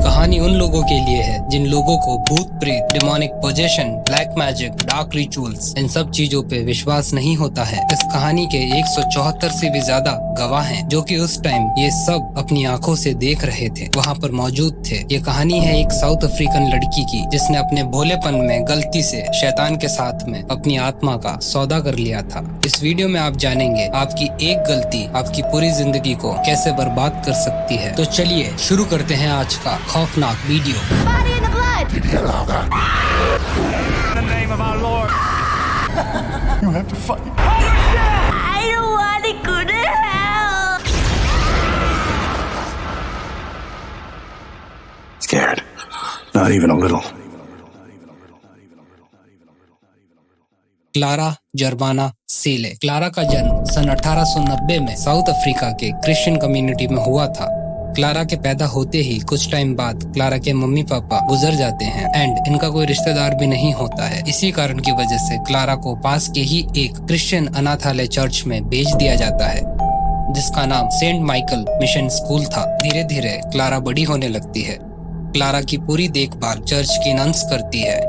कहानी उन लोगों के लिए है जिन लोगों को भूत प्रेत, demonic possession, black magic, dark rituals, इन सब चीजों पे विश्वास नहीं होता है। इस कहानी के 174 से भी ज्यादा गवाह हैं जो कि उस टाइम ये सब अपनी आंखों से देख रहे थे, वहाँ पर मौजूद थे। ये कहानी है एक साउथ अफ्रीकन लड़की की जिसने अपने भोलेपन में गलती से शैतान के साथ में अपनी आत्मा का सौदा कर लिया था। इस वीडियो में आप जानेंगे आपकी एक गलती आपकी पूरी जिंदगी को कैसे बर्बाद कर सकती है। तो चलिए शुरू करते हैं आज का खौफनाक video. Body in the blood! In the name of our Lord. You have to fight. I don't want to go to hell! Scared. Not even a little. Clara जर्बाना सीले। क्लारा का जन्म सन 1890 में साउथ अफ्रीका के Christian community में हुआ था। Clara के पैदा होते ही कुछ टाइम बाद क्लारा के मम्मी पापा गुजर जाते हैं एंड इनका कोई रिश्तेदार भी नहीं होता है। इसी कारण की वजह से क्लारा को पास के ही एक क्रिश्चियन अनाथालय चर्च में भेज दिया जाता है जिसका नाम सेंट माइकल मिशन स्कूल था। धीरे धीरे क्लारा बड़ी होने लगती है। क्लारा की पूरी देखभाल चर्च की नन्स करती है।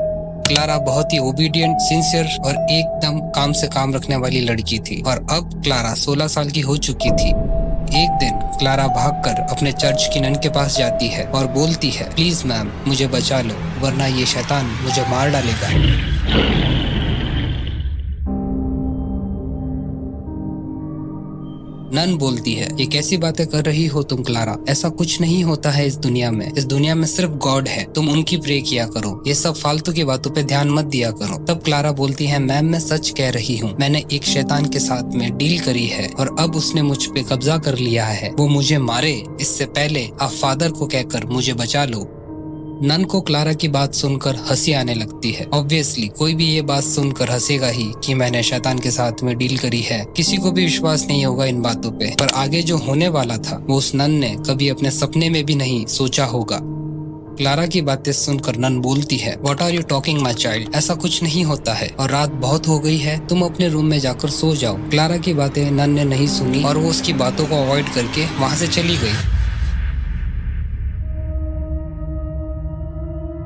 क्लारा बहुत ही ओबीडियंट, सिंसियर और एकदम काम से काम रखने वाली लड़की थी और अब क्लारा 16 साल की हो चुकी थी। एक दिन क्लारा भागकर अपने चर्च की नन के पास जाती है और बोलती है, प्लीज मैम मुझे बचा लो वरना ये शैतान मुझे मार डालेगा। नन बोलती है, ये कैसी बातें कर रही हो तुम क्लारा, ऐसा कुछ नहीं होता है इस दुनिया में। इस दुनिया में सिर्फ गॉड है, तुम उनकी प्रे किया करो, ये सब फालतू की बातों पे ध्यान मत दिया करो। तब क्लारा बोलती है, मैम मैं सच कह रही हूँ, मैंने एक शैतान के साथ में डील करी है और अब उसने मुझ पे कब्जा कर लिया है, वो मुझे मारे इससे पहले आप फादर को कहकर मुझे बचा लो। नन को क्लारा की बात सुनकर हंसी आने लगती है। ऑब्वियसली कोई भी ये बात सुनकर हंसेगा ही कि मैंने शैतान के साथ में डील करी है। किसी को भी विश्वास नहीं होगा इन बातों पे, पर आगे जो होने वाला था वो उस नन ने कभी अपने सपने में भी नहीं सोचा होगा। क्लारा की बातें सुनकर नन बोलती है, what are you talking my child, ऐसा कुछ नहीं होता है और रात बहुत हो गई है, तुम अपने रूम में जाकर सो जाओ। क्लारा की बातें नन ने नहीं सुनी और वो उसकी बातों को अवॉइड करके वहाँ से चली गई।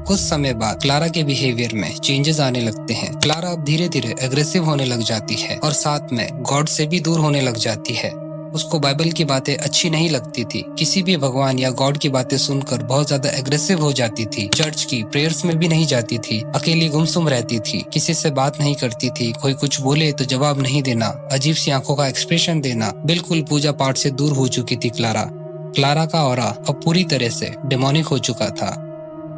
कुछ समय बाद क्लारा के बिहेवियर में चेंजेस आने लगते हैं। क्लारा अब धीरे धीरे एग्रेसिव होने लग जाती है और साथ में गॉड से भी दूर होने लग जाती है। उसको बाइबल की बातें अच्छी नहीं लगती थी। किसी भी भगवान या गॉड की बातें सुनकर बहुत ज्यादा एग्रेसिव हो जाती थी। चर्च की प्रेयर्स में भी नहीं जाती थी। अकेली गुमसुम रहती थी। किसी से बात नहीं करती थी। कोई कुछ बोले तो जवाब नहीं देना, अजीब सी आंखों का एक्सप्रेशन देना। बिल्कुल पूजा पाठ से दूर हो चुकी थी क्लारा। क्लारा का ऑरा अब पूरी तरह से डेमोनिक हो चुका था।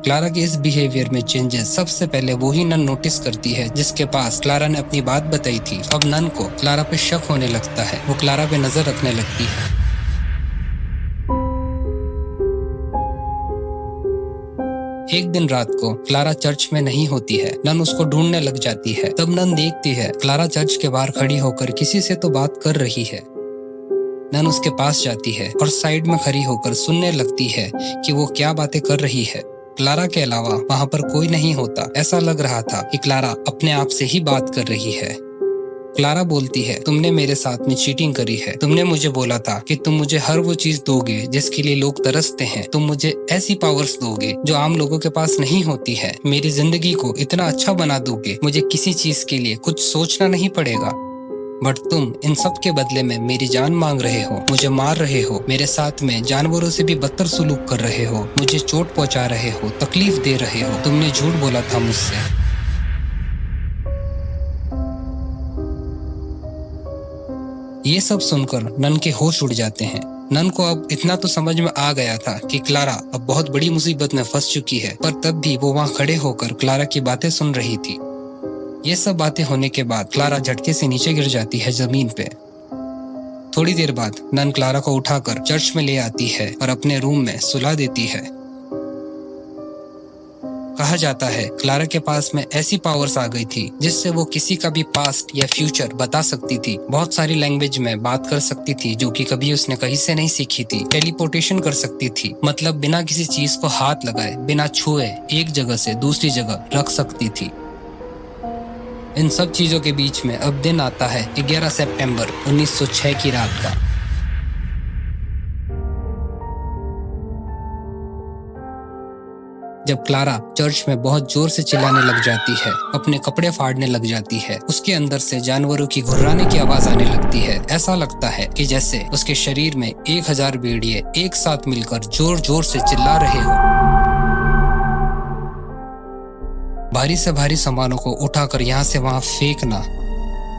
क्लारा के इस बिहेवियर में चेंजेस सबसे पहले वो ही नन नोटिस करती है जिसके पास क्लारा ने अपनी बात बताई थी। अब नन को क्लारा पे शक होने लगता है। वो क्लारा पे नजर रखने लगती है। एक दिन रात को क्लारा चर्च में नहीं होती है। नन उसको ढूंढने लग जाती है। तब नन देखती है क्लारा चर्च के बाहर खड़ी होकर किसी से तो बात कर रही है। नन उसके पास जाती है और साइड में खड़ी होकर सुनने लगती है कि वो क्या बातें कर रही है। क्लारा के अलावा वहाँ पर कोई नहीं होता। ऐसा लग रहा था कि क्लारा अपने आप से ही बात कर रही है। क्लारा बोलती है, तुमने मेरे साथ में चीटिंग करी है। तुमने मुझे बोला था कि तुम मुझे हर वो चीज दोगे जिसके लिए लोग तरसते हैं। तुम मुझे ऐसी पावर्स दोगे जो आम लोगों के पास नहीं होती है। मेरी जिंदगी को इतना अच्छा बना दोगे, मुझे किसी चीज के लिए कुछ सोचना नहीं पड़ेगा। बट तुम इन सब के बदले में मेरी जान मांग रहे हो, मुझे मार रहे हो, मेरे साथ में जानवरों से भी बदतर सुलूक कर रहे हो, मुझे चोट पहुंचा रहे हो, तकलीफ दे रहे हो। तुमने झूठ बोला था मुझसे। ये सब सुनकर नन के होश उड़ जाते हैं। नन को अब इतना तो समझ में आ गया था कि क्लारा अब बहुत बड़ी मुसीबत में फंस चुकी है, पर तब भी वो वहाँ खड़े होकर क्लारा की बातें सुन रही थी। ये सब बातें होने के बाद क्लारा झटके से नीचे गिर जाती है जमीन पे। थोड़ी देर बाद नन क्लारा को उठाकर चर्च में ले आती है और अपने रूम में सुला देती है। कहा जाता है क्लारा के पास में ऐसी पावर्स आ गई थी जिससे वो किसी का भी पास्ट या फ्यूचर बता सकती थी। बहुत सारी लैंग्वेज में बात कर सकती थी जो कि कभी उसने कहीं से नहीं सीखी थी। टेलीपोर्टेशन कर सकती थी, मतलब बिना किसी चीज को हाथ लगाए, बिना छुए एक जगह से दूसरी जगह रख सकती थी। इन सब चीजों के बीच में अब दिन आता है 11 सितंबर 1906 की रात का। जब क्लारा चर्च में बहुत जोर से चिल्लाने लग जाती है, अपने कपड़े फाड़ने लग जाती है, उसके अंदर से जानवरों की घुर्राने की आवाज आने लगती है। ऐसा लगता है कि जैसे उसके शरीर में 1000 भेड़िए एक साथ मिलकर जोर जोर से चिल्ला रहे हो। भारी से भारी सामानों को उठाकर यहाँ से वहाँ फेंकना।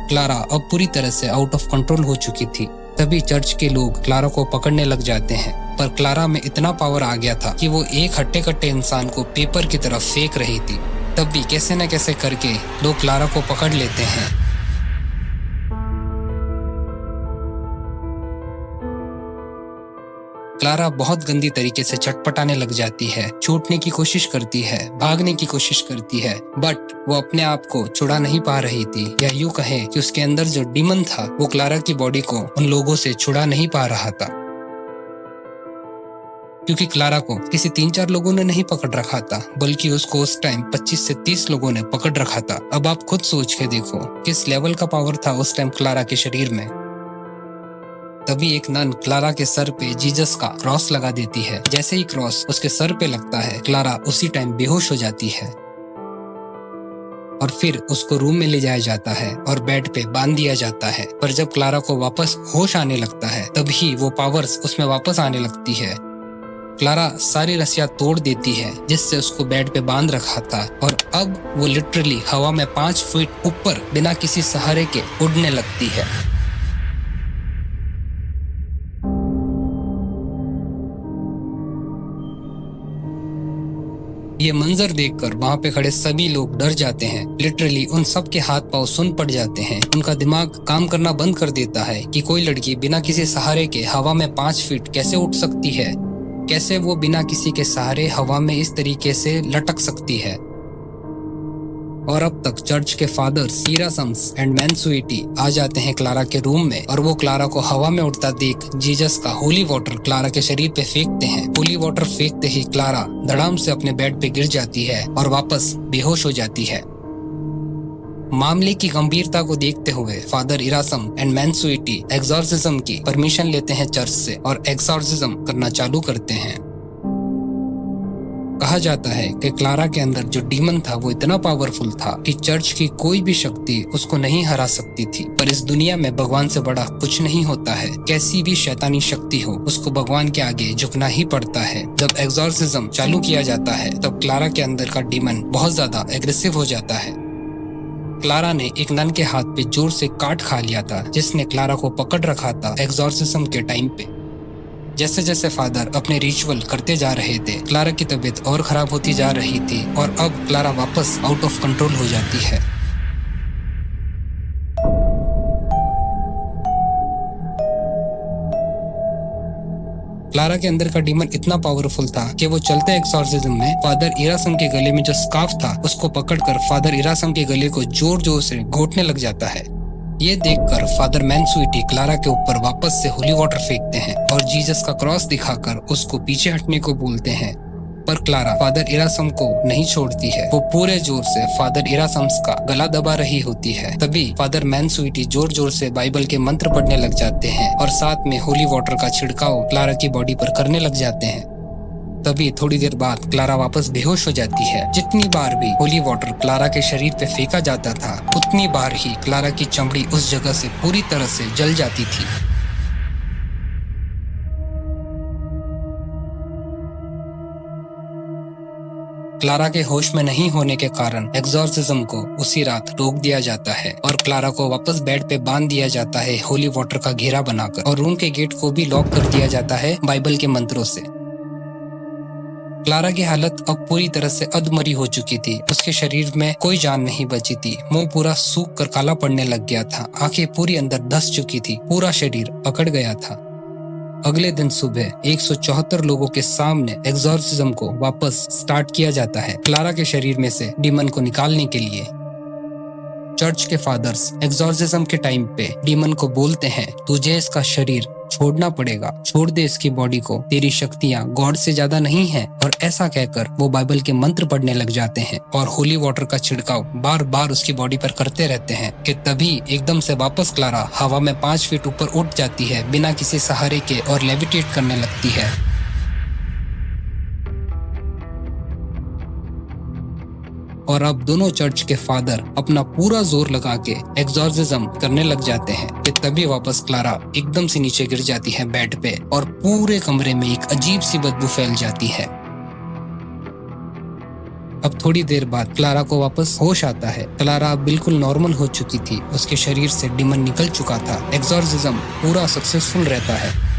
क्लारा अब पूरी तरह से आउट ऑफ कंट्रोल हो चुकी थी। तभी चर्च के लोग क्लारा को पकड़ने लग जाते हैं, पर क्लारा में इतना पावर आ गया था कि वो एक हट्टे कट्टे इंसान को पेपर की तरफ फेंक रही थी। तब भी कैसे न कैसे करके लोग क्लारा को पकड़ लेते हैं। क्लारा बहुत गंदी तरीके से छटपटाने लग जाती है, छूटने की कोशिश करती है, भागने की कोशिश करती है, बट वो अपने आप को छुड़ा नहीं पा रही थी। या यूं कहें कि उसके अंदर जो डीमन था वो क्लारा की बॉडी को उन लोगों से छुड़ा नहीं पा रहा था, क्योंकि क्लारा को किसी 3-4 लोगों ने नहीं पकड़ रखा था, बल्कि उसको उस टाइम 25 से 30 लोगों ने पकड़ रखा था। अब आप खुद सोच के देखो किस लेवल का पावर था उस टाइम क्लारा के शरीर में। तभी एक नन क्लारा के सर पे जीसस का क्रॉस लगा देती है। जैसे ही क्रॉस उसके सर पे लगता है, क्लारा उसी टाइम बेहोश हो जाती है और फिर उसको रूम में ले जाया जाता है और बेड पे बांध दिया जाता है। पर जब क्लारा को वापस होश आने लगता है, तभी वो पावर्स उसमें वापस आने लगती है। क्लारा सारी रस्सियां तोड़ देती है जिससे उसको बेड पे बांध रखा था, और अब वो लिटरली हवा में 5 फीट ऊपर बिना किसी सहारे के उड़ने लगती है। ये मंजर देखकर वहाँ पे खड़े सभी लोग डर जाते हैं। लिटरली उन सब के हाथ पांव सुन पड़ जाते हैं। उनका दिमाग काम करना बंद कर देता है कि कोई लड़की बिना किसी सहारे के हवा में 5 फीट कैसे उठ सकती है, कैसे वो बिना किसी के सहारे हवा में इस तरीके से लटक सकती है। और अब तक चर्च के फादर्स इरासम्स एंड मैनसुएटी आ जाते हैं क्लारा के रूम में, और वो क्लारा को हवा में उड़ता देख जीसस का होली वाटर क्लारा के शरीर पे फेंकते हैं। होली वाटर फेंकते ही क्लारा धड़ाम से अपने बेड पे गिर जाती है और वापस बेहोश हो जाती है। मामले की गंभीरता को देखते हुए फादर इरासम एंड मैनसुएटी एक्सॉर्सिज्म की परमिशन लेते हैं चर्च से और एक्सॉर्सिज्म करना चालू करते हैं। कहा जाता है कि क्लारा के अंदर जो डीमन था वो इतना पावरफुल था कि चर्च की कोई भी शक्ति उसको नहीं हरा सकती थी। पर इस दुनिया में भगवान से बड़ा कुछ नहीं होता है। कैसी भी शैतानी शक्ति हो, उसको भगवान के आगे झुकना ही पड़ता है। जब एक्सॉर्सिज्म चालू किया जाता है तब क्लारा के अंदर का डीमन बहुत ज्यादा एग्रेसिव हो जाता है। क्लारा ने एक नन के हाथ पे जोर से काट खा लिया था, जिसने क्लारा को पकड़ रखा था एक्सॉर्सिज्म के टाइम पे। जैसे जैसे फादर अपने रिचुअल करते जा रहे थे, क्लारा की तबीयत और खराब होती जा रही थी और अब क्लारा वापस आउट ऑफ कंट्रोल हो जाती है। क्लारा के अंदर का डीमन इतना पावरफुल था कि वो चलते एक्सॉर्सिज्म में फादर इरासम के गले में जो स्कार्फ था उसको पकड़कर फादर इरासम के गले को जोर जोर से घोटने लग जाता है। ये देखकर फादर मैनसुएटी क्लारा के ऊपर वापस से होली वाटर फेंकते हैं और जीसस का क्रॉस दिखाकर उसको पीछे हटने को बोलते हैं। पर क्लारा फादर इरासम को नहीं छोड़ती है। वो पूरे जोर से फादर इरासम्स का गला दबा रही होती है। तभी फादर मैनसुएटी जोर जोर से बाइबल के मंत्र पढ़ने लग जाते हैं और साथ में होली वाटर का छिड़काव क्लारा की बॉडी पर करने लग जाते हैं। तभी थोड़ी देर बाद क्लारा वापस बेहोश हो जाती है। जितनी बार भी होली वाटर क्लारा के शरीर पे फेंका जाता था, उतनी बार ही क्लारा की चमड़ी उस जगह से पूरी तरह से जल जाती थी। क्लारा के होश में नहीं होने के कारण एक्सॉर्सिज्म को उसी रात रोक दिया जाता है और क्लारा को वापस बेड पे बांध दिया जाता है होली वाटर का घेरा बनाकर, और रूम के गेट को भी लॉक कर दिया जाता है बाइबल के मंत्रों से। क्लारा की हालत अब पूरी तरह से अधमरी हो चुकी थी। उसके शरीर में कोई जान नहीं बची थी। मुंह पूरा सूख कर काला पड़ने लग गया था। आंखें पूरी अंदर धंस चुकी थी। पूरा शरीर अकड़ गया था। अगले दिन सुबह 174 लोगों के सामने एक्सॉर्सिज्म को वापस स्टार्ट किया जाता है क्लारा के शरीर में से डीमन को निकालने के लिए। चर्च के फादर्स एक्सॉर्सिज्म के टाइम पे डीमन को बोलते हैं, तुझे इसका शरीर छोड़ना पड़ेगा, छोड़ दे इसकी बॉडी को, तेरी शक्तियां गॉड से ज्यादा नहीं हैं। और ऐसा कहकर वो बाइबल के मंत्र पढ़ने लग जाते हैं और होली वाटर का छिड़काव बार बार उसकी बॉडी पर करते रहते हैं कि तभी एकदम से वापस क्लारा हवा में 5 फीट ऊपर उठ जाती है बिना किसी सहारे के और लेविटेट करने लगती है। और अब दोनों चर्च के फादर अपना पूरा जोर लगा के एग्जॉर्सिज्म करने लग जाते हैं कि तभी वापस क्लारा एकदम से नीचे गिर जाती है बेड पे और पूरे कमरे में एक अजीब सी बदबू फैल जाती है। अब थोड़ी देर बाद क्लारा को वापस होश आता है। क्लारा अब बिल्कुल नॉर्मल हो चुकी थी, उसके शरीर से डिमन निकल चुका था। एग्जॉर्सिज्म पूरा सक्सेसफुल रहता है।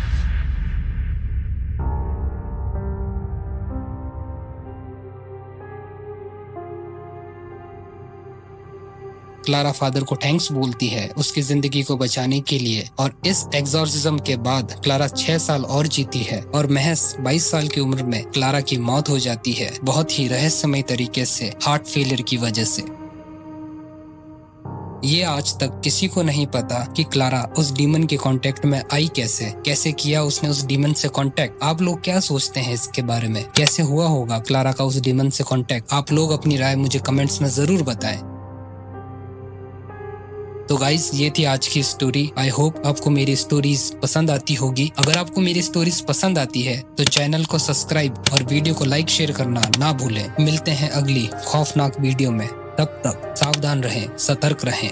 क्लारा फादर को थैंक्स बोलती है उसकी जिंदगी को बचाने के लिए और इस एग्जॉर्सिज्म के बाद क्लारा 6 साल और जीती है और महज 22 साल की उम्र में क्लारा की मौत हो जाती है, बहुत ही रहस्यमय तरीके से हार्ट फेलियर की वजह से। ये आज तक किसी को नहीं पता कि क्लारा उस डीमन के कांटेक्ट में आई कैसे किया उसने उस डीमन से कांटेक्ट। आप लोग क्या सोचते हैं इसके बारे में, कैसे हुआ होगा क्लारा का उस डीमन से कांटेक्ट? आप लोग अपनी राय मुझे कमेंट्स में जरूर बताएं। तो गाइस, ये थी आज की स्टोरी। आई होप आपको मेरी स्टोरीज पसंद आती होगी। अगर आपको मेरी स्टोरीज पसंद आती है तो चैनल को सब्सक्राइब और वीडियो को लाइक शेयर करना ना भूलें। मिलते हैं अगली खौफनाक वीडियो में, तब तक सावधान रहें, सतर्क रहें।